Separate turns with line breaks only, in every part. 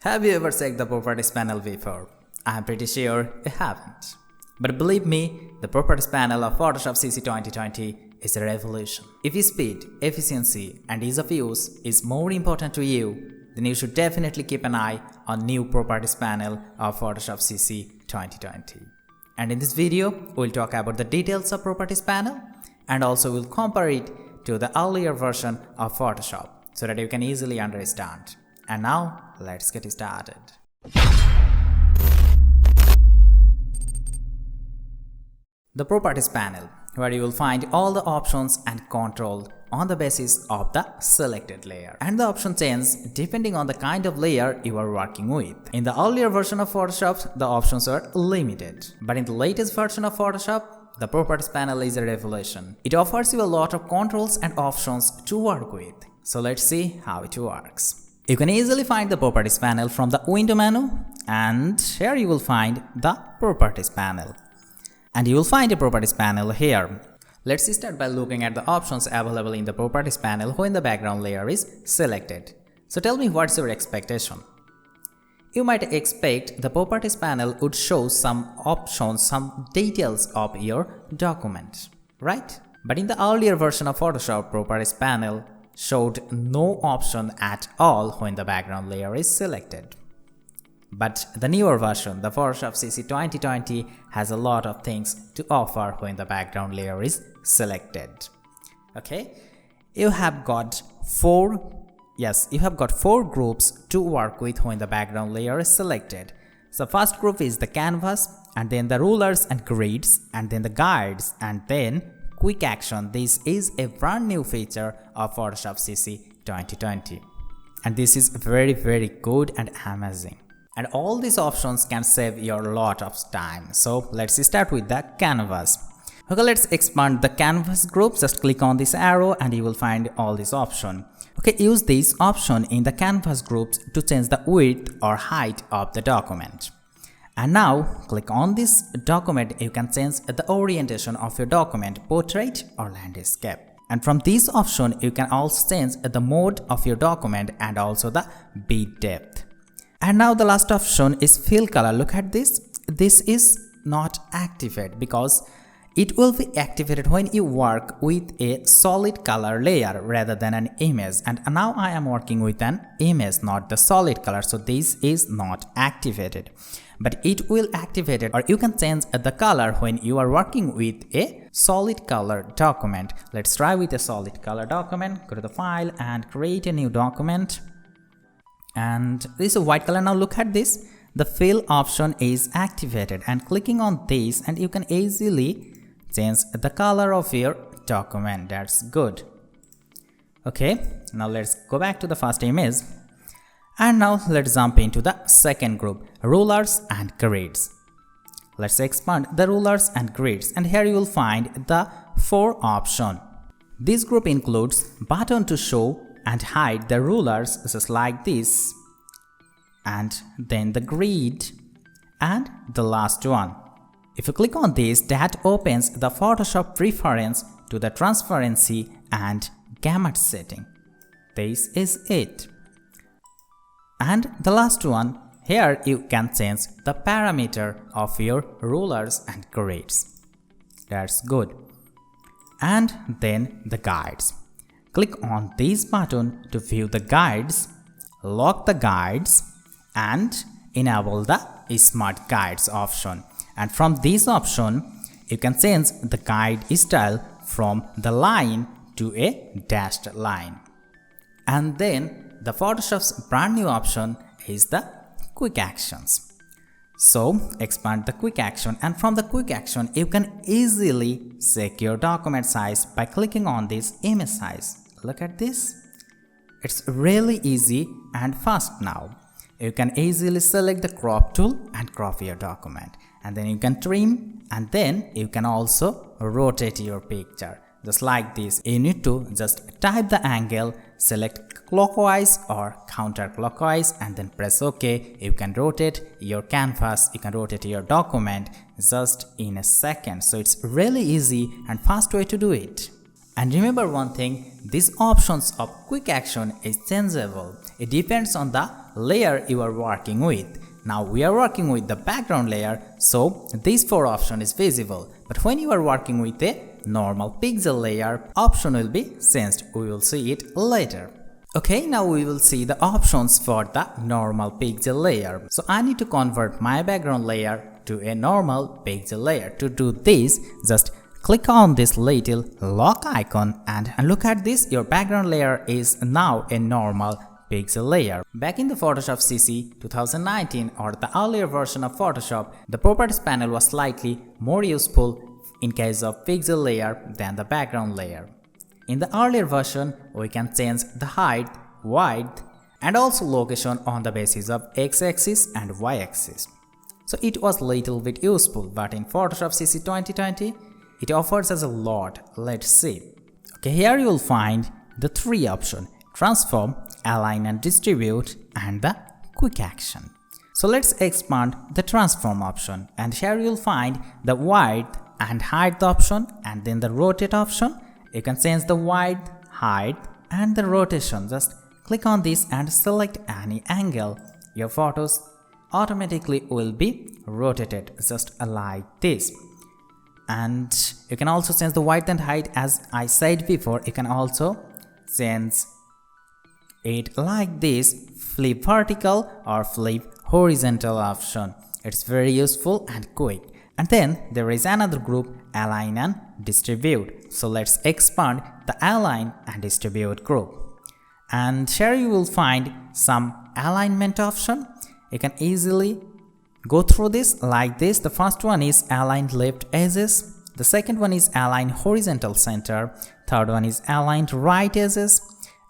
Have you ever checked the properties panel before? I'm pretty sure you haven't. But believe me, the properties panel of Photoshop CC 2020 is a revolution. If speed, efficiency and ease of use is more important to you, then you should definitely keep an eye on new properties panel of Photoshop CC 2020. And in this video, we'll talk about the details of properties panel and also we'll compare it to the earlier version of Photoshop so that you can easily understand. And now, let's get started. The properties panel, where you will find all the options and control on the basis of the selected layer. And the option changes depending on the kind of layer you are working with. In the earlier version of Photoshop, the options were limited. But in the latest version of Photoshop, the properties panel is a revolution. It offers you a lot of controls and options to work with. So let's see how it works. You can easily find the properties panel from the window menu, and here you will find the properties panel. And you will find a properties panel here. Let's start by looking at the options available in the properties panel when the background layer is selected. So tell me, what's your expectation? You might expect the properties panel would show some options, some details of your document, right? But in the earlier version of Photoshop, properties panel showed no option at all when the background layer is selected. But the newer version, the Photoshop CC 2020, has a lot of things to offer when the background layer is selected. Okay, you have got four groups to work with when the background layer is selected. So first group is the canvas, and then the rulers and grids, and then the guides, and then quick action. This is a brand new feature of Photoshop CC 2020, and this is very good and amazing. And all these options can save you a lot of time. So let's start with the canvas. Okay, let's expand the canvas group. Just click on this arrow and you will find all these options. Okay, use this option in the canvas groups to change the width or height of the document. And now click on this document. You can change the orientation of your document, portrait or landscape. And from this option, you can also change the mode of your document and also the bit depth. And now the last option is fill color. Look at this. This is not activated because it will be activated when you work with a solid color layer rather than an image. And now I am working with an image, not the solid color. So this is not activated. But it will activate it, or you can change the color when you are working with a solid color document. Let's try with a solid color document. Go to the file and create a new document. And this is a white color. Now look at this. The fill option is activated, and clicking on this and you can easily change the color of your document. That's good. Okay, now let's go back to the first image. And now let's jump into the second group, rulers and grids. Let's expand the rulers and grids, and here you will find the four options. This group includes button to show and hide the rulers, just like this, and then the grid, and the last one. If you click on this, that opens the Photoshop preference to the transparency and gamut setting. This is it. And the last one, here you can change the parameter of your rulers and grids. That's good. And then the guides. Click on this button to view the guides, lock the guides, and enable the Smart Guides option. And from this option, you can change the guide style from the line to a dashed line. And then the Photoshop's brand new option is the quick actions. So expand the quick action, and from the quick action you can easily check your document size by clicking on this image size. Look at this. It's really easy and fast now. You can easily select the crop tool and crop your document, and then you can trim, and then you can also rotate your picture. Just like this, you need to just type the angle, select clockwise or counterclockwise, and then press OK. You can rotate your canvas, you can rotate your document just in a second. So it's really easy and fast way to do it. And remember one thing, these options of quick action is changeable. It depends on the layer you are working with. Now we are working with the background layer, so these 4 option is visible. But when you are working with a normal pixel layer, option will be changed. We will see it later. Okay, now we will see the options for the normal pixel layer. So I need to convert my background layer to a normal pixel layer. To do this, just click on this little lock icon and look at this. Your background layer is now a normal pixel layer. Back in the Photoshop CC 2019 or the earlier version of Photoshop, the properties panel was slightly more useful in case of pixel layer than the background layer. In the earlier version, we can change the height, width, and also location on the basis of x-axis and y-axis. So it was little bit useful, but in Photoshop CC 2020, it offers us a lot. Let's see. Okay, here you will find the 3 options: transform, align and distribute, and the quick action. So let's expand the transform option, and here you'll find the width and height option, and then the rotate option. You can change the width, height, and the rotation. Just click on this and select any angle. Your photos automatically will be rotated just like this. And you can also change the width and height. As I said before, you can also change it like this: flip vertical or flip horizontal option. It's very useful and quick. And then there is another group, align and distribute. So let's expand the align and distribute group. And here you will find some alignment option. You can easily go through this like this. The first one is align left edges. The second one is align horizontal center. Third one is aligned right edges,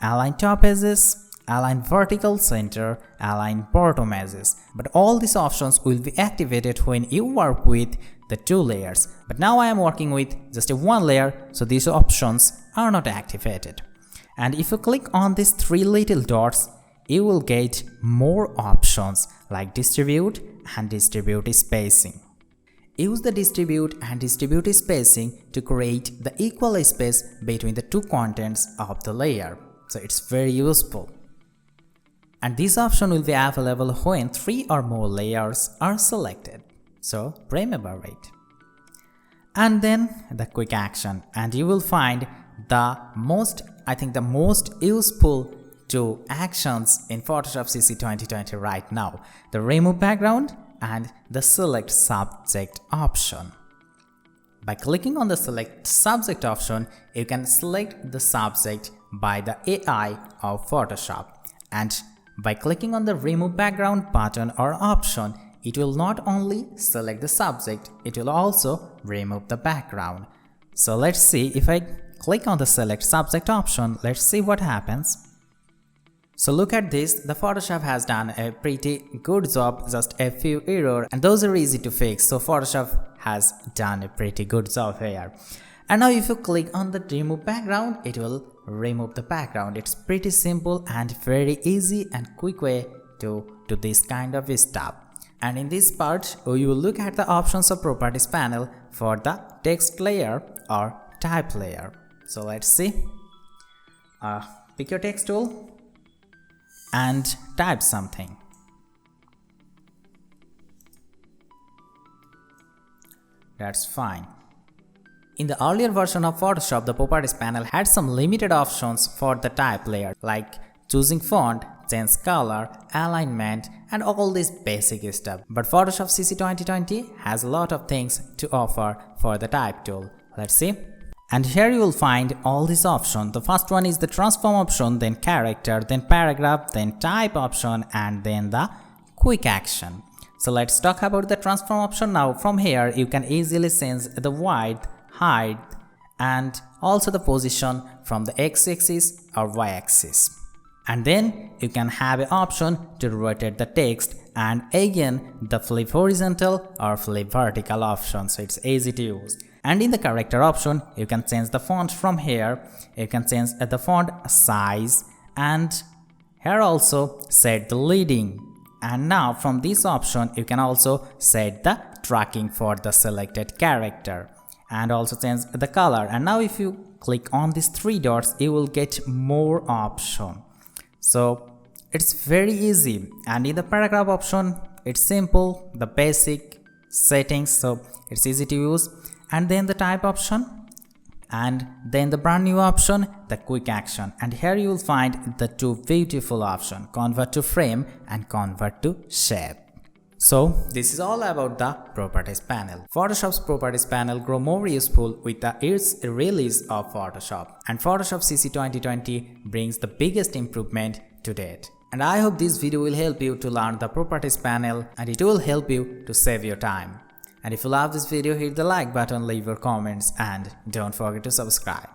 align top edges, align vertical center, align bottom edges. But all these options will be activated when you work with the 2 layers. But now I am working with just a 1 layer, so these options are not activated. And if you click on these 3 little dots, you will get more options like distribute and distribute spacing. Use the distribute and distribute spacing to create the equal space between the 2 contents of the layer. So it's very useful. And this option will be available when 3 or more layers are selected. So remember it. And then the quick action, and you will find the most useful 2 actions in Photoshop CC 2020 right now: the remove background and the select subject option. By clicking on the select subject option, you can select the subject by the AI of Photoshop. And by clicking on the remove background button or option, it will not only select the subject, it will also remove the background. So let's see. If I click on the select subject option, let's see what happens. So look at this, the Photoshop has done a pretty good job, just a few errors, and those are easy to fix. So Photoshop has done a pretty good job here. And now if you click on the remove background, it will remove the background. It's pretty simple and very easy and quick way to do this kind of stuff. And in this part, you will look at the options of properties panel for the text layer or type layer. So let's see. Pick your text tool and type something. That's fine. In the earlier version of Photoshop, the properties panel had some limited options for the type layer, like choosing font, change color, alignment, and all this basic stuff. But Photoshop CC 2020 has a lot of things to offer for the type tool. Let's see. And here you will find all these options. The first one is the transform option, then character, then paragraph, then type option, and then the quick action. So let's talk about the transform option now. From here, you can easily change the width, height, and also the position from the x-axis or y-axis. And then you can have an option to rotate the text, and again the flip horizontal or flip vertical option, so it's easy to use. And in the character option, you can change the font from here. You can change the font size, and here also set the leading. And now from this option, you can also set the tracking for the selected character and also change the color. And now if you click on these 3 dots, you will get more option. So It's very easy, and in the paragraph option it's simple, the basic settings, so it's easy to use, and then the type option, and then the brand new option, the quick action, and here you will find the two beautiful options, convert to frame and convert to shape. So this is all about the properties panel. Photoshop's properties panel grow more useful with its release of Photoshop, and Photoshop CC 2020 brings the biggest improvement to date. And I hope this video will help you to learn the properties panel, and it will help you to save your time. And if you love this video, hit the like button, leave your comments, and don't forget to subscribe.